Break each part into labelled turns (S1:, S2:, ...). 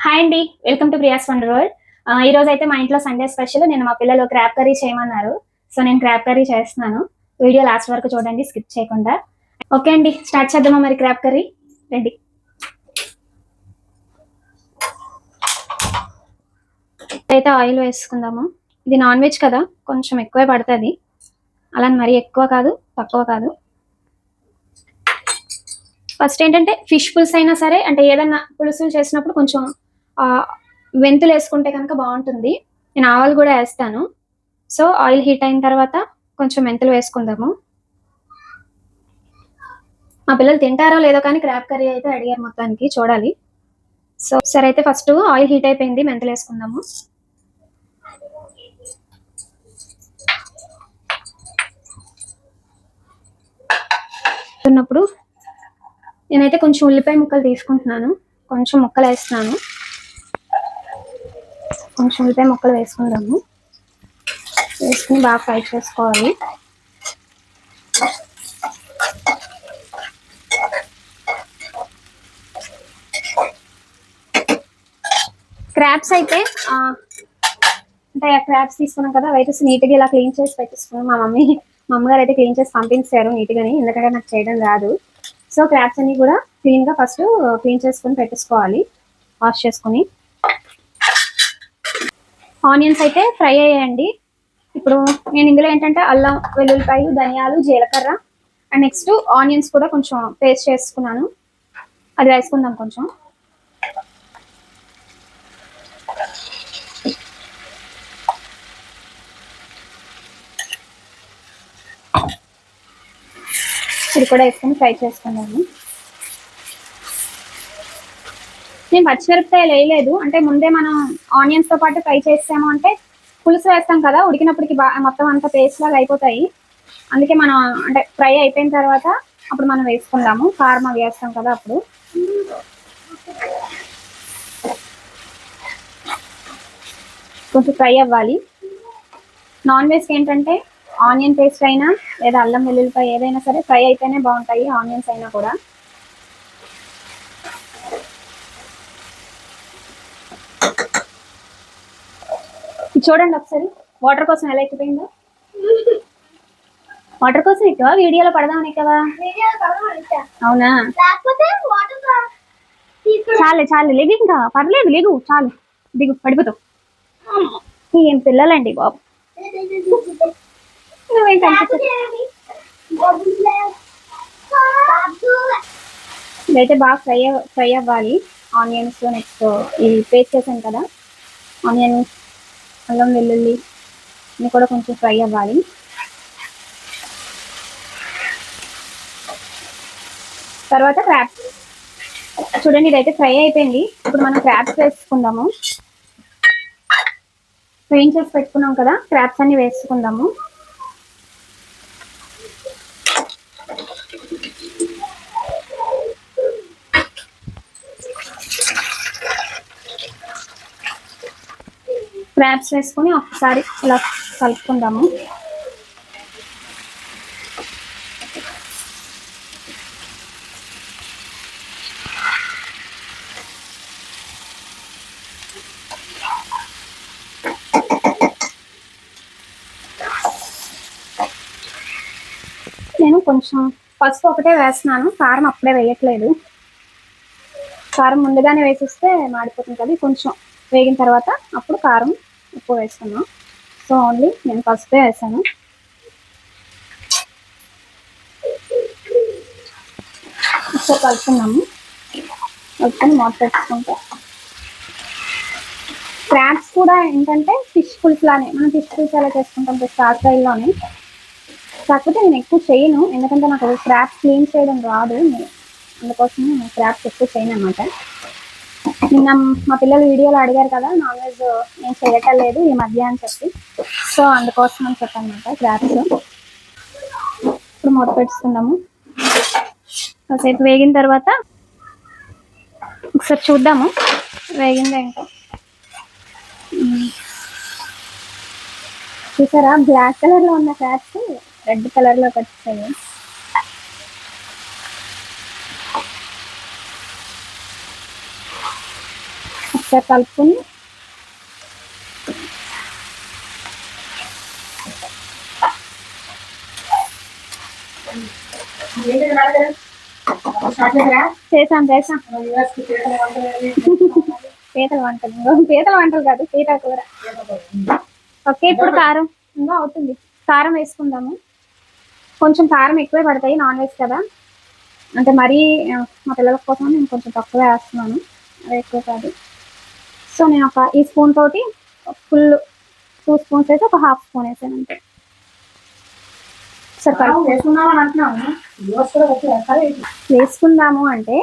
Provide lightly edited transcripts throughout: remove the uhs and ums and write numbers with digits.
S1: Hi అండి, welcome to Priya's wonder world. ఈ రోజు అయితే మా ఇంట్లో సండే స్పెషల్. నేను మా పిల్లలు క్రాబ్ కర్రీ చేయమన్నారు, సో నేను క్రాబ్ కర్రీ చేస్తున్నాను. వీడియో లాస్ట్ వరకు చూడండి, స్కిప్ చేయకుండా. ఓకే అండి, స్టార్ట్ చేద్దామా మరి క్రాబ్ కర్రీ. రెడీ. అయితే ఆయిల్ వేసుకుందాము. ఇది నాన్ వెజ్ కదా, కొంచెం ఎక్కువే పడుతుంది. అలా మరీ ఎక్కువ కాదు, తక్కువ కాదు. ఫస్ట్ ఏంటంటే ఫిష్ పులుసు అయినా సరే, అంటే ఏదన్నా పులుసులు చేసినప్పుడు కొంచెం మెంతులు వేసుకుంటే కనుక బాగుంటుంది. నేను ఆవాలు కూడా వేస్తాను. సో ఆయిల్ హీట్ అయిన తర్వాత కొంచెం మెంతులు వేసుకుందాము. మా పిల్లలు తింటారో లేదో కానీ క్రాబ్ కర్రీ అయితే అడిగారు, మొత్తానికి చూడాలి. సో సరే, అయితే ఫస్ట్ ఆయిల్ హీట్ అయిపోయింది, మెంతులు వేసుకుందాము. ఉన్నప్పుడు నేనైతే కొంచెం ఉల్లిపాయ ముక్కలు తీసుకుంటున్నాను, కొంచెం ముక్కలు వేస్తున్నాను. కొంచెం ఉల్లిపాయ ముక్కలు వేసుకుందాము. వేసుకుని బాగా ఫ్రై చేసుకోవాలి. క్రాబ్స్ అయితే అంటే క్రాబ్స్ తీసుకున్నాం కదా, అయితే నీట్గా ఇలా క్లీన్ చేసి పెట్టేసుకున్నాం. మా అమ్మగారు అయితే క్లీన్ చేసి పంపించారు నీట్గాని, ఎందుకంటే నాకు చేయడం రాదు. సో క్రాబ్స్ అన్ని కూడా క్లీన్గా ఫస్ట్ క్లీన్ చేసుకుని పెట్టేసుకోవాలి, వాష్ చేసుకుని. ఆనియన్స్ అయితే ఫ్రై అయ్యాయండి. ఇప్పుడు నేను ఇందులో ఏంటంటే అల్లం వెల్లుల్లిపాయలు, ధనియాలు, జీలకర్ర అండ్ నెక్స్ట్ ఆనియన్స్ కూడా కొంచెం పేస్ట్ చేసుకున్నాను, అది వేసుకుందాం కొంచెం. ఇది కూడా వేసుకొని ఫ్రై చేసుకున్నాను. నేను పచ్చిమిరపకాయలు వేయలేదు, అంటే ముందే మనం ఆనియన్స్ తో పాటు ఫ్రై చేసాము అంటే పులుసు వేస్తాం కదా, ఉడికినప్పటికి మొత్తం అంతా పేస్ట్ లాగా అయిపోతాయి. అందుకే మనం అంటే ఫ్రై అయిపోయిన తర్వాత అప్పుడు మనం వేసుకుందాము, కారం అవి వేస్తాం కదా అప్పుడు. కొంచెం ఫ్రై అవ్వాలి. నాన్ వెజ్కి ఏంటంటే ఆనియన్ పేస్ట్ అయినా లేదా అల్లం వెల్లుల్లిపాయ ఏదైనా సరే ఫ్రై అయితేనే బాగుంటాయి, ఆనియన్స్ అయినా కూడా. చూడండి ఒకసారి వాటర్ కోసం ఎలా ఎక్కిపోయిందో. వాటర్ కోసం ఎక్కువ వీడియోలో పడదామని కదా. అవునా, చాలే చాలే, లేగు, ఇంకా పర్లేదు, లేగు, చాలు, దిగు, పడిపోతావు. ఏం పిల్లలండి బాబు. ఇదైతే బాగా ఫ్రై అవ్వాలి ఆనియన్స్. నెక్స్ట్ ఈ పేస్ట్ చేసాను కదా, ఆనియన్, అల్లం వెల్లుల్లి ఇవి కూడా కొంచెం ఫ్రై అవ్వాలి. తర్వాత క్రాబ్స్ చూడండి, ఇదైతే ఫ్రై అయిపోయింది. ఇప్పుడు మనం క్రాబ్స్ వేసుకుందాము. ఫ్రై చేసి పెట్టుకున్నాం కదా, క్రాబ్స్ అన్ని వేసుకుందాము. క్రాబ్స్ వేసుకొని ఒకసారి ఇలా కలుపుకుందాము. నేను కొంచెం పసుపు ఒకటే వేస్తున్నాను, కారం అప్పుడే వేయట్లేదు. కారం ముందుగానే వేసిస్తే మాడిపోతుంది కదా, కొంచెం వేగిన తర్వాత అప్పుడు కారం, ఉప్పు వేసుకున్నాం. సో ఓన్లీ నేను పసుపే వేసాను. సో కలుపుకున్నాము, కలుపుకొని మూత పెట్టుకుంటే. క్రాబ్స్ కూడా ఏంటంటే ఫిష్ పులుసు లానే, మనం ఫిష్ పులుసు ఎలా చేసుకుంటాం స్టార్ స్టైల్లోనే. కాకపోతే నేను ఎక్కువ చేయను, ఎందుకంటే నాకు క్రాబ్స్ క్లీన్ చేయడం రాదు, అందుకోసం నేను క్రాబ్స్ ఎక్కువ చేయను అనమాట. నిన్న మా పిల్లలు వీడియోలో అడిగారు కదా, నాన్ వెజ్ నేను చేయటం లేదు ఈ మధ్య అని చెప్పి, సో అందుకోసం అని చెప్పనమాట క్రాబ్స్. ఇప్పుడు మూత పెట్టుకుందాము. కాసేపు వేగిన తర్వాత ఒకసారి చూద్దాము వేగిందా ఇంకా. చూసారా, బ్లాక్ కలర్ లో ఉన్న క్రాబ్స్ రెడ్ కలర్ లోకి వచ్చాయి. ఒకసారి కలుపుకొని చేసాం పీతల వంటలు కాదు, పీతల కూర. ఓకే, ఇప్పుడు కారం ఇంకా అవుతుంది. కారం వేసుకుందాము. కొంచెం కారం ఎక్కువే పడతాయి, నాన్ వెజ్ కదా. అంటే మరీ మా పిల్లల కోసం నేను కొంచెం తక్కువ వేస్తున్నాను, అది ఎక్కువ కాదు. సో నేను ఈ స్పూన్ తోటి ఫుల్ 2 స్పూన్స్ వేసి ఒక హాఫ్ స్పూన్ వేసాను అంతే. వేసుకుందాము అంటే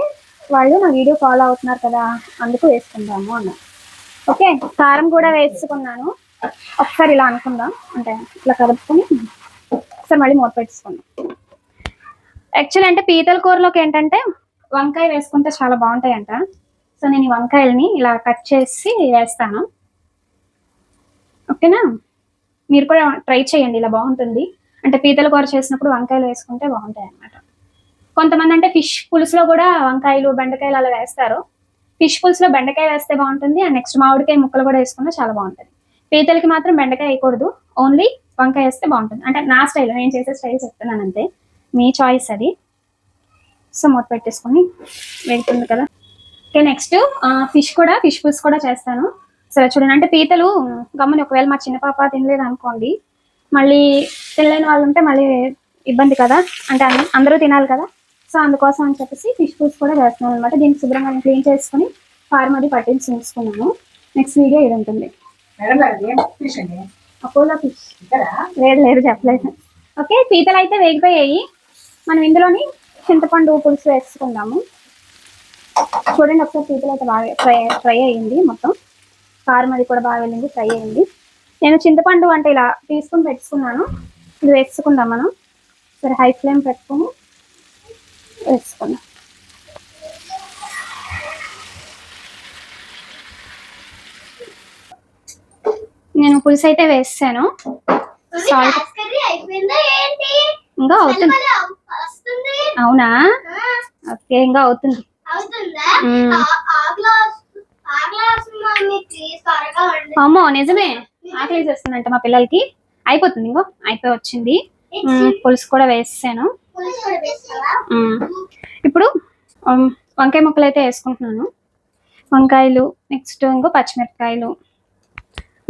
S1: వాళ్ళు నా వీడియో ఫాలో అవుతున్నారు కదా, అందుకు వేసుకుందాము అన్నారు. ఓకే, కారం కూడా వేసుకున్నాను. ఒకసారి ఇలా అనుకుందాం, అంటే ఇట్లా కలుపుకొని ఒకసారి మళ్ళీ మూత పెట్టేసుకుందాం. యాక్చువల్లీ అంటే పీతల కూరలోకి ఏంటంటే వంకాయ వేసుకుంటే చాలా బాగుంటాయంట. సో నేను ఈ వంకాయలని ఇలా కట్ చేసి వేస్తాను. ఓకేనా, మీరు కూడా ట్రై చేయండి, ఇలా బాగుంటుంది. అంటే పీతల కూర చేసినప్పుడు వంకాయలు వేసుకుంటే బాగుంటాయి అన్నమాట. కొంతమంది అంటే ఫిష్ పులుసులో కూడా వంకాయలు బెండకాయలు అలా వేస్తారు. ఫిష్ పులుసులో బెండకాయ వేస్తే బాగుంటుంది, అండ్ నెక్స్ట్ మామిడికాయ ముక్కలు కూడా వేసుకుంటే చాలా బాగుంటుంది. పీతలకి మాత్రం బెండకాయ వేయకూడదు, ఓన్లీ వంకాయ వేస్తే బాగుంటుంది. అంటే నా స్టైల్, నేను చేసే స్టైల్ చెప్తున్నాను అంతే, మీ చాయిస్ అది. సో మూత పెట్టేసుకొని వేగుతుంది కదా. ఓకే, నెక్స్ట్ ఫిష్ పులుసు కూడా చేస్తాను. సరే చూడండి, అంటే పీతలు గమ్ముని ఒకవేళ మా చిన్న పాప తినలేదు అనుకోండి, మళ్ళీ తినలేని వాళ్ళు ఉంటే మళ్ళీ ఇబ్బంది కదా, అంటే అందరూ తినాలి కదా. సో అందుకోసం అని చెప్పేసి ఫిష్ పులుసు కూడా చేస్తున్నాను అనమాట. దీనికి శుభ్రంగా క్లీన్ చేసుకుని కారం అది పట్టించి ఉంచుకున్నాను. నెక్స్ట్ వీడియో ఇది ఉంటుంది. అపోలో ఫిష్ లేదు చెప్పలేదు. ఓకే, పీతలు అయితే వేగిపోయాయి. మనం ఇందులోని చింతపండు పులుసు వేసుకుందాము. చూడండి ఒకసారి, పీతలు అయితే బాగా ఫ్రై అయ్యింది, మొత్తం కారం అది కూడా బాగా వెళ్ళింది, ఫ్రై అయ్యింది. నేను చింతపండు అంటే ఇలా తీసుకుని పెట్టుకున్నాను, ఇది వేసుకుందాం మనం. సరే హై ఫ్లేమ్ పెట్టుకుని వేసుకుందాం. నేను పులుసు అయితే వేసాను, సాల్ట్ ఇంకా అవుతుంది. అవునా, ఓకే, ఇంకా అవుతుంది. అమ్మో నిజమే, ఆకలి వేసేస్తుందంట మా పిల్లలకి. అయిపోతుంది, ఇంకో అయిపోయి వచ్చింది. పులుసు కూడా వేసాను. ఇప్పుడు వంకాయ ముక్కలు అయితే వేసుకుంటున్నాను. వంకాయలు, నెక్స్ట్ ఇంకో పచ్చిమిరపకాయలు.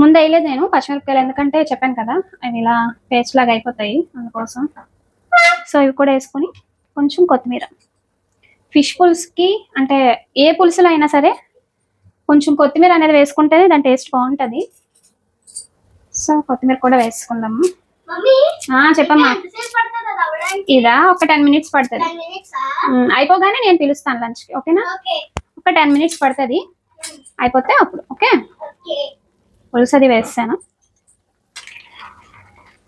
S1: ముందు వేయలేదు నేను పచ్చిమిరపకాయలు, ఎందుకంటే చెప్పాను కదా అవి ఇలా పేస్ట్ లాగా అయిపోతాయి, అందుకోసం. సో ఇవి కూడా వేసుకొని కొంచెం కొత్తిమీర. ఫిష్ పులుసుకి అంటే ఏ పులుసులో అయినా సరే కొంచెం కొత్తిమీర అనేది వేసుకుంటేనే దాని టేస్ట్ బాగుంటుంది. సో కొత్తిమీర కూడా వేసుకుందాము. చెప్పమ్మా. ఇదా ఒక 10 మినిట్స్ పడుతుంది. అయిపోగానే నేను పిలుస్తాను లంచ్కి, ఓకేనా? ఒక 10 మినిట్స్ పడుతుంది, అయిపోతే అప్పుడు. ఓకే, పులుసు అది వేస్తాను.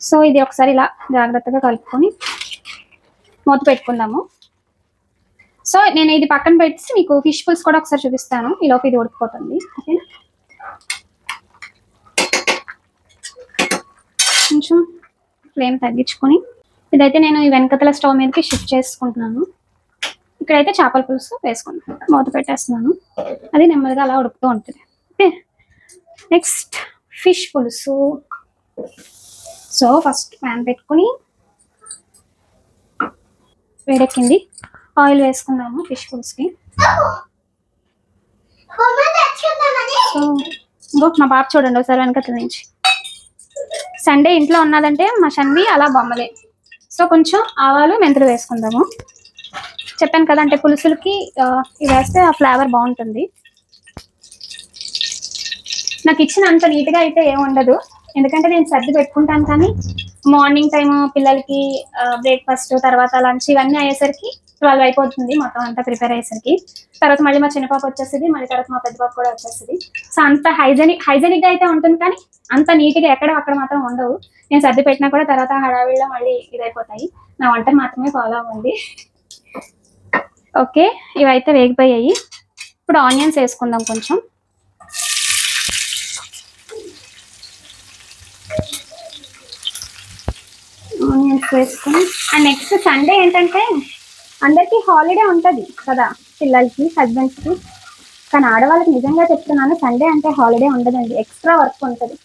S1: సో ఇది ఒకసారి ఇలా జాగ్రత్తగా కలుపుకొని మూత పెట్టుకుందాము. సో నేను ఇది పక్కన పెట్టి మీకు ఫిష్ పులుసు కూడా ఒకసారి చూపిస్తాను, ఈలోపు ఇది ఉడికిపోతుంది. ఓకేనా, కొంచెం ఫ్లేమ్ తగ్గించుకొని ఇదైతే నేను ఈ వెనకతల స్టవ్ మీదకి షిఫ్ట్ చేసుకుంటున్నాను. ఇక్కడైతే చేపల పులుసు వేసుకున్నాను, మూత పెట్టేస్తున్నాను, అది నెమ్మదిగా అలా ఉడుకుతూ ఉంటుంది. ఓకే, నెక్స్ట్ ఫిష్ పులుసు. సో ఫస్ట్ ప్యాన్ పెట్టుకుని వేడెక్కింది, ఆయిల్ వేసుకుందాము ఫిష్ పులుసుకి. సో ఇంకో మా బాబు చూడండి ఒకసారి వెనకతల నుంచి. సండే ఇంట్లో ఉన్నదంటే మా షన్వి అలా బొమ్మలే. సో కొంచెం ఆవాలు మెంతులు వేసుకుందాము. చెప్పాను కదా, అంటే పులుసులకి ఇవి వేస్తే ఆ ఫ్లేవర్ బాగుంటుంది. నాకు ఇచ్చిన అంత నీట్గా అయితే ఏమి ఉండదు, ఎందుకంటే నేను సర్ది పెట్టుకుంటాను. కానీ మార్నింగ్ టైము పిల్లలకి బ్రేక్ఫాస్ట్, తర్వాత లంచ్ ఇవన్నీ అయ్యేసరికి 12 అయిపోతుంది మొత్తం అంతా ప్రిపేర్ అయ్యేసరికి. తర్వాత మళ్ళీ మా చిన్న పాప వచ్చేస్తుంది, మళ్ళీ తర్వాత మా పెద్ద పాప కూడా వచ్చేస్తుంది. సో అంత హైజెనిక్గా అయితే ఉంటుంది, కానీ అంత నీట్గా ఎక్కడ అక్కడ మాత్రం ఉండవు. నేను సర్ది పెట్టినా కూడా తర్వాత హడావిడిలో మళ్ళీ ఇదైపోతాయి. నా వంట మాత్రమే ఫాలో అవ్వండి. ఓకే, ఇవైతే వేగిపోయాయి. ఇప్పుడు ఆనియన్స్ వేసుకుందాం కొంచెం. ఆనియన్స్ వేసుకొని, అండ్ నెక్స్ట్ సండే ఏంటంటే అందరికీ హాలిడే ఉంటుంది కదా, పిల్లలకి, హస్బెండ్స్కి. కానీ ఆడవాళ్ళకి నిజంగా చెప్తున్నాను, సండే అంటే హాలిడే ఉండదండి, ఎక్స్ట్రా వర్క్ ఉంటుంది.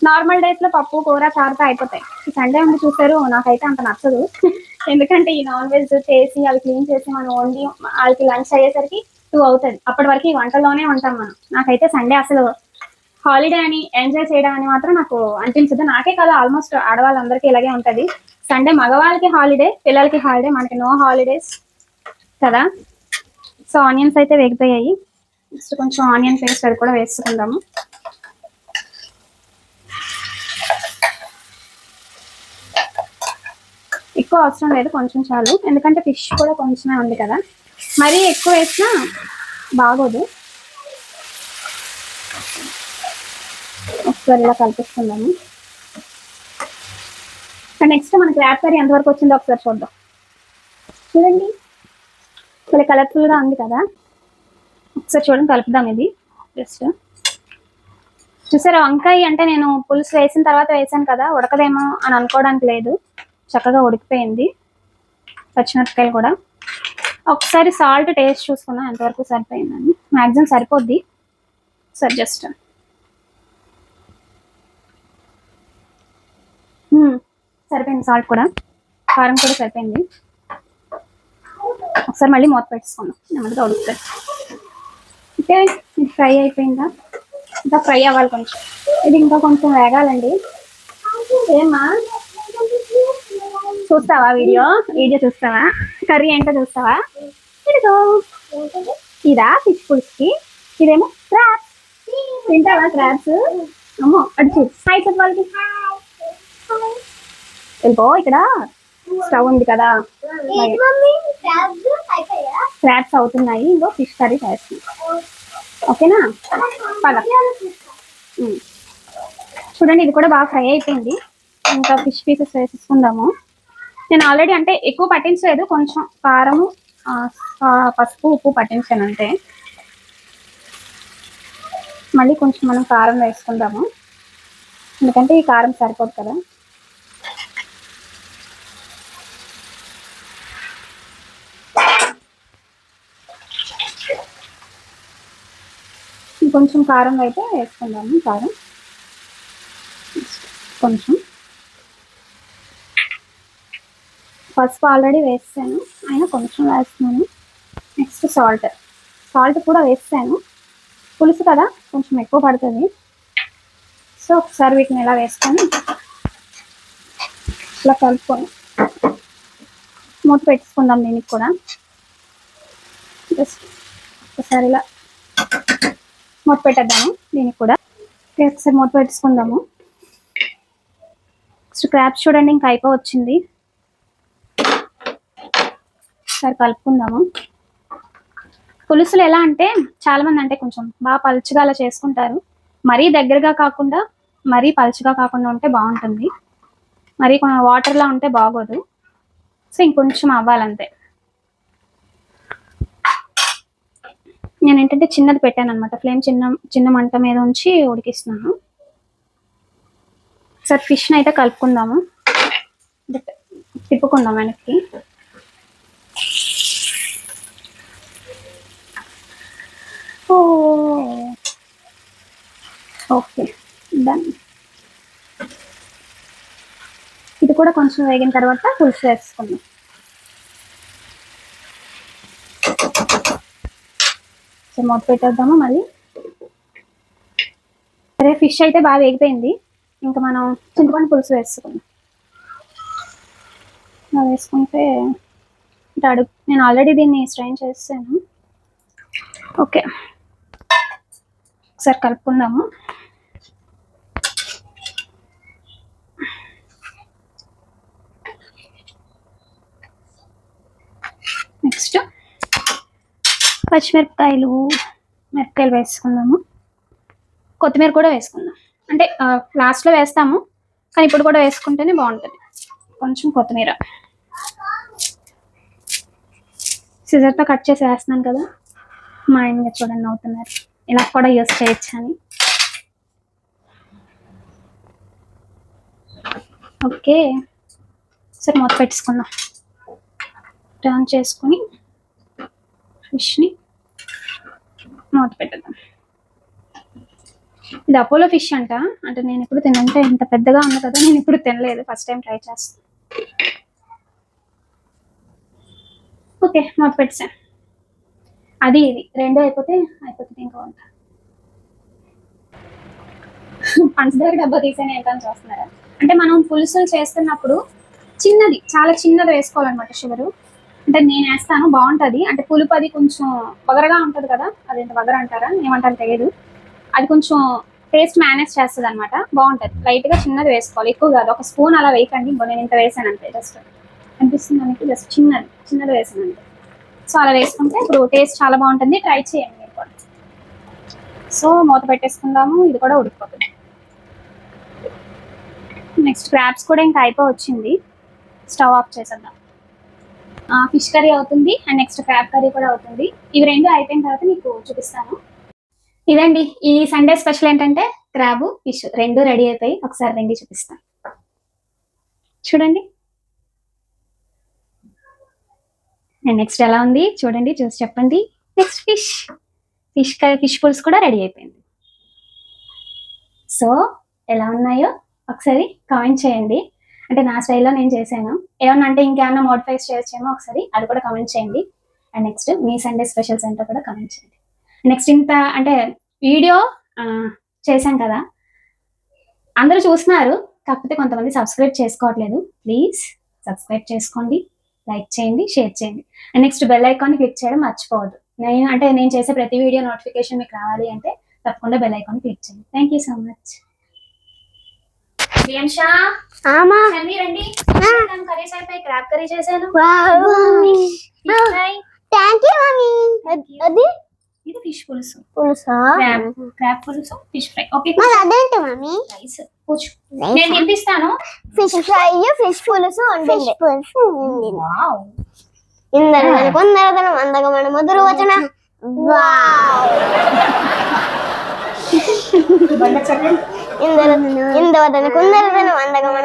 S1: నార్మల్ డేస్ లో పప్పు కూర చారుతో అయిపోతాయి. ఈ సండే ఉండి చూసారు, నాకైతే అంత నచ్చదు. ఎందుకంటే ఈ నాన్ వెజ్ చేసి అవి క్లీన్ చేసి మనం వండి వాళ్ళకి లంచ్ అయ్యేసరికి 2 అవుతుంది. అప్పటి వరకు ఈ వంటలోనే ఉంటాం మనం. నాకైతే సండే అసలు హాలిడే అని ఎంజాయ్ చేయడం అని మాత్రం నాకు అనిపించదు. నాకే కదా, ఆల్మోస్ట్ ఆడవాళ్ళందరికీ ఇలాగే ఉంటది. సండే మగవాళ్ళకి హాలిడే, పిల్లలకి హాలిడే, మనకి నో హాలిడేస్ కదా. సో ఆనియన్స్ అయితే వేగిపోయాయి. నెక్స్ట్ కొంచెం ఆనియన్ పేస్ట్ అది కూడా వేసుకుందాము. ఎక్కువ అవసరం లేదు, కొంచెం చాలు. ఎందుకంటే ఫిష్ కూడా కొంచెమే ఉంది కదా, మరీ ఎక్కువ వేసినా బాగోదు. ఒకసారి ఇలా కలిపిస్తున్నాము. నెక్స్ట్ మనకి ర్యాప్ కర్రీ ఎంతవరకు వచ్చిందో ఒకసారి చూద్దాం. చూడండి, చాలా కలర్ఫుల్గా ఉంది కదా. ఒకసారి చూడండి, కలుపుదాం. ఇది జస్ట్ చూసారా, వంకాయ అంటే నేను పులుసు వేసిన తర్వాత వేసాను కదా, ఉడకదేమో అని అనుకోవడానికి లేదు, చక్కగా ఉడికిపోయింది. పచ్చిమిరపకాయలు కూడా ఒకసారి సాల్ట్ టేస్ట్ చూసుకుందాం ఎంతవరకు సరిపోయిందని. మ్యాక్సిమం సరిపోద్ది. సరే జస్ట్ సరిపోయింది. సాల్ట్ కూడా, కారం కూడా సరిపోయింది. ఒకసారి మళ్ళీ మూత పెట్టేసుకుందాం, నెమ్మదిగా ఉడుకుతుంది. అంటే ఇది ఫ్రై అయిపోయిందా, ఇంకా ఫ్రై అవ్వాలి కొంచెం. ఇది ఇంకా కొంచెం వేగాలండి. ఏమా చూస్తావా వీడియో చూస్తావా, కర్రీ ఏంటో చూస్తావా? ఇదిగో ఇదా ఫిష్ పులుసుకి, ఇదేమో క్రాబ్స్. తింటావా క్రాబ్స్? అమ్మో అటు చూసి హాయ్ చెప్పాలి. వెళ్ళిపో, ఇక్కడ స్టవ్ ఉంది కదా, క్రాబ్స్ అవుతున్నాయి. ఇంకో ఫిష్ కర్రీ చేస్తుంది. ఓకేనా, పద. చూడండి, ఇది కూడా బాగా ఫ్రై అయిపోయింది. ఇంకా ఫిష్ పీసెస్ వేసేసుకుందాము. నేను ఆల్రెడీ అంటే ఎక్కువ పట్టించలేదు, కొంచెం కారము పసుపు ఉప్పు పట్టించాను అంతే. మళ్ళీ కొంచెం మనం కారం వేసుకుందాము, ఎందుకంటే ఈ కారం సరిపోదు కదా. కొంచెం కారం అయితే వేసుకుందాము. కారం కొంచెం, పసుపు ఆల్రెడీ వేసాను, అయినా కొంచెం వేస్తున్నాను. నెక్స్ట్ సాల్ట్ కూడా వేసాను, పులుసు కదా కొంచెం ఎక్కువ పడుతుంది. సో ఒకసారి వీటిని ఇలా వేసుకొని ఇలా కలుపుకొని మూత పెట్టుకుందాం. దీనికి కూడా జస్ట్ ఒకసారి ఇలా మూత పెట్టేద్దాము. దీనికి కూడా ఒకసారి మూత పెట్టుకుందాము. నెక్స్ట్ క్రాబ్స్ చూడండి, ఇంకా అయిపోవచ్చింది. ఒకసారి కలుపుకుందాము. పులుసులు ఎలా అంటే చాలా మంది అంటే కొంచెం బాగా పలుచగా అలా చేసుకుంటారు. మరీ దగ్గరగా కాకుండా మరీ పలుచగా కాకుండా ఉంటే బాగుంటుంది, మరీ వాటర్లా ఉంటే బాగోదు. సో ఇంకొంచెం అవ్వాలంతే. నేను ఏంటంటే చిన్నది పెట్టాను అనమాట, ఫ్లేమ్ చిన్న మంట మీద ఉంచి ఉడికిస్తున్నాను. ఒకసారి ఫిష్ని అయితే కలుపుకుందాము, తిప్పుకుందాం వెనక్కి. Okay done. ఇది కూడా కొంచెం వేగిన తర్వాత పులుసు వేసుకుందాం. సో మూత పెట్టేద్దాము మళ్ళీ. సరే, ఫిష్ అయితే బాగా వేగిపోయింది. ఇంకా మనం చింతపండు పులుసు వేసుకుందాం. అలా వేసుకుంటే నేను ఆల్రెడీ దీన్ని స్ట్రైన్ చేసాను. ఓకే, ఒకసారి కలుపుకుందాము. నెక్స్ట్ మిరపకాయలు వేసుకుందాము. కొత్తిమీర కూడా వేసుకుందాం, అంటే లాస్ట్లో వేస్తాము, కానీ ఇప్పుడు కూడా వేసుకుంటేనే బాగుంటుంది. కొంచెం కొత్తిమీర సిజర్తో కట్ చేసి వేస్తున్నాను కదా, మా ఆయన చూడండి అవుతున్నారు, ఇలా కూడా యూస్ చేయొచ్చు అని. ఓకే, సరే మూత పెట్టేసుకుందాం. టర్న్ చేసుకుని ఫిష్ని మూత పెట్టేద్దాం. ఇది అపోలో ఫిష్ అంట. అంటే నేను ఎప్పుడు తినంటే ఇంత పెద్దగా ఉంది కదా, నేను ఇప్పుడు తినలేదు, ఫస్ట్ టైం ట్రై చేస్తాను. ఓకే, మూత పెట్టేసా. అది ఇది రెండు అయిపోతుంది ఇంకా వంట. పంచదార డబ్బా తీసాను ఏంటని చూస్తున్నారా? అంటే మనం పులుసులు చేస్తున్నప్పుడు చిన్నది, చాలా చిన్నది వేసుకోవాలన్నమాట షుగరు. అంటే నేను వేస్తాను, బాగుంటుంది. అంటే పులుపు అది కొంచెం వగరగా ఉంటుంది కదా, అదేంటి వగర అంటారా ఏమంటారు తెలియదు, అది కొంచెం టేస్ట్ మేనేజ్ చేస్తుంది అనమాట, బాగుంటుంది. లైట్గా చిన్నది వేసుకోవాలి, ఎక్కువ కాదు. ఒక స్పూన్ అలా వేయకండి, ఇంకో నేను ఇంత వేసాను అంతే, జస్ట్ అనిపిస్తుంది మనకి, జస్ట్ చిన్నది వేసాను అంతే. సో అలా వేసుకుంటే ఇప్పుడు టేస్ట్ చాలా బాగుంటుంది, ట్రై చేయండి మీరు కూడా. సో మూత పెట్టేసుకుందాము, ఇది కూడా ఉడికిపోతుంది. నెక్స్ట్ క్రాబ్స్ కూడా ఇంకా వచ్చింది, స్టవ్ ఆఫ్ చేసేద్దాం. ఫిష్ కర్రీ అవుతుంది అండ్ నెక్స్ట్ క్రాబ్ కర్రీ కూడా అవుతుంది. ఇవి రెండు అయిపోయిన తర్వాత మీకు చూపిస్తాను. ఇదండి ఈ సండే స్పెషల్ ఏంటంటే క్రాబ్ ఫిష్ రెండు రెడీ అయిపోయి, ఒకసారి రెండు చూపిస్తాను చూడండి. అండ్ నెక్స్ట్ ఎలా ఉంది చూడండి, చూసి చెప్పండి. నెక్స్ట్ ఫిష్ పులుసు కూడా రెడీ అయిపోయింది. సో ఎలా ఉన్నాయో ఒకసారి కామెంట్ చేయండి. అంటే నా స్టైల్లో నేను చేశాను, ఏమన్నా అంటే ఇంకేమన్నా మోడిఫైస్ చేయొచ్చేమో ఒకసారి అది కూడా కామెంట్ చేయండి. And next me Sunday specials ఏంటో కూడా కామెంట్ చేయండి. నెక్స్ట్ ఇంత అంటే వీడియో చేశాం కదా, అందరూ చూస్తున్నారు, కాకపోతే కొంతమంది సబ్స్క్రైబ్ చేసుకోవట్లేదు. ప్లీజ్ సబ్స్క్రైబ్ చేసుకోండి, లైక్ చేయండి, షేర్ చేయండి. అండ్ నెక్స్ట్ బెల్ ఐకాన్ని క్లిక్ చేయడం మర్చిపోవద్దు. నేను చేసే ప్రతి వీడియో నోటిఫికేషన్ మీకు రావాలి అంటే తప్పకుండా బెల్ ఐకాన్ క్లిక్ చేయండి. Thank you so much. రండి, కర్రీస్ అయిపోయి క్రాబ్ కర్రీ చేశాను. ఇది ఫిష్ పులుసు, క్రాబ్ పులుసు, ఫిష్ ఫ్రై. ఓకే
S2: అదేంటి మమ్మీ?
S1: రైస్ కూర్చో, నేను తినిపిస్తాను.
S2: ఫిష్ ఫ్రై, ఫిష్ పులుసు,
S1: వావ్.
S2: ఇందరు కొందరదనం అందగమన మధుర వచన. వావ్. ఇందవదన కొందరదనం అందగమన